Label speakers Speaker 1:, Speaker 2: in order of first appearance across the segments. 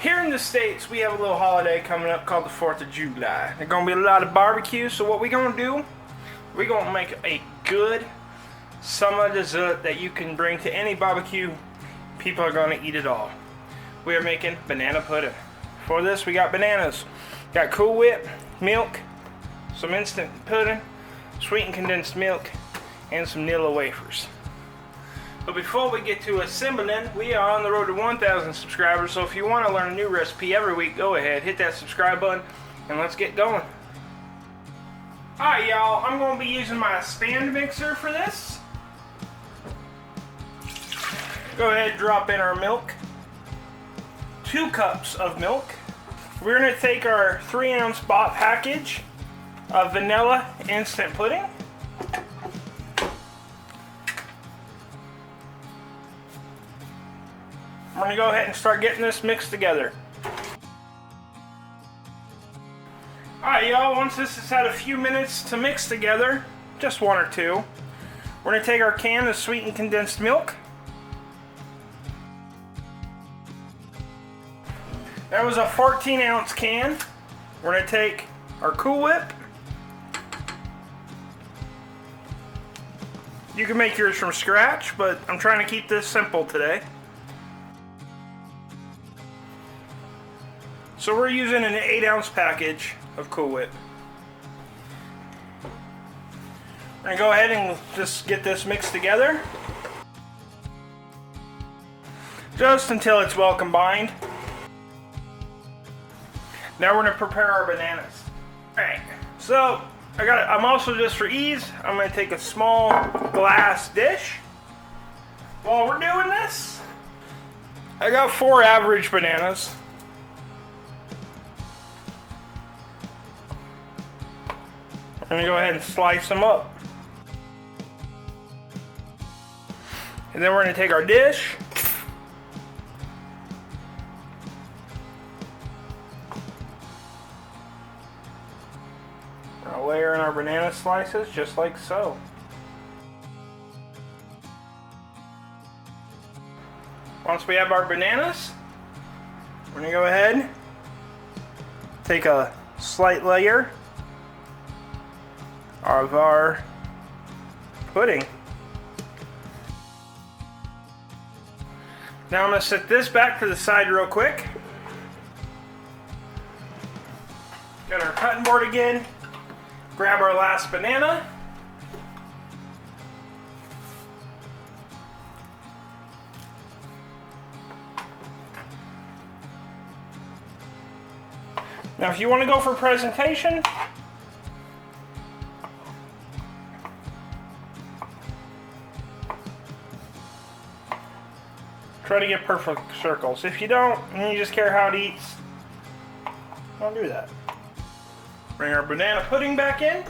Speaker 1: Here in the States, we have a little holiday coming up called the 4th of July. There's going to be a lot of barbecue, so what we're going to do, we're going to make a good summer dessert that you can bring to any barbecue. People are going to eat it all. We are making banana pudding. For this, we got bananas. Got Cool Whip, milk, some instant pudding, sweetened condensed milk, and some Nilla wafers. But before we get to assembling, we are on the road to 1,000 subscribers, so if you want to learn a new recipe every week, go ahead, hit that subscribe button, and let's get going. Alright y'all, I'm going to be using my stand mixer for this. Go ahead and drop in our milk. 2 cups of milk. We're going to take our 3-ounce bot package of vanilla instant pudding. I'm going to go ahead and start getting this mixed together. Alright y'all, once this has had a few minutes to mix together, just 1 or 2, we're going to take our can of sweetened condensed milk. That was a 14-ounce can. We're going to take our Cool Whip. You can make yours from scratch, but I'm trying to keep this simple today. So we're using an 8-ounce package of Cool Whip. We're going to go ahead and just get this mixed together. Just until it's well combined. Now we're going to prepare our bananas. Alright, so I'm also, just for ease, I'm going to take a small glass dish. While we're doing this, I got 4 average bananas. I'm going to go ahead and slice them up. And then we're going to take our dish. We're going to layer in our banana slices just like so. Once we have our bananas, we're going to go ahead, take a slight layer of our pudding. Now I'm going to set this back to the side real quick. Got our cutting board again. Grab our last banana. Now if you want to go for presentation, try to get perfect circles. If you don't, and you just care how it eats, don't do that. Bring our banana pudding back in.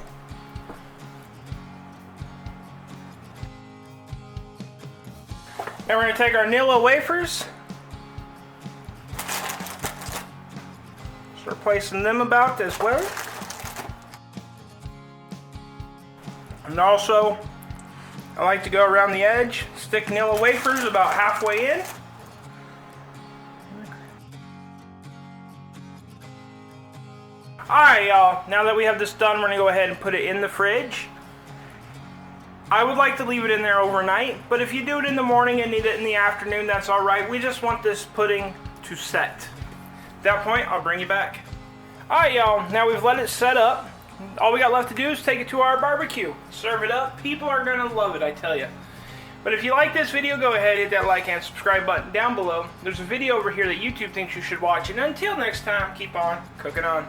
Speaker 1: Now we're going to take our Nilla wafers. Start placing them about as well. And also, I like to go around the edge, stick Nilla wafers about halfway in. Alright y'all, now that we have this done, we're going to go ahead and put it in the fridge. I would like to leave it in there overnight, but if you do it in the morning and need it in the afternoon, that's alright. We just want this pudding to set. At that point, I'll bring you back. Alright y'all, now we've let it set up. All we got left to do is take it to our barbecue. Serve it up. People are going to love it, I tell you. But if you like this video, go ahead, hit that like and subscribe button down below. There's a video over here that YouTube thinks you should watch. And until next time, keep on cooking on.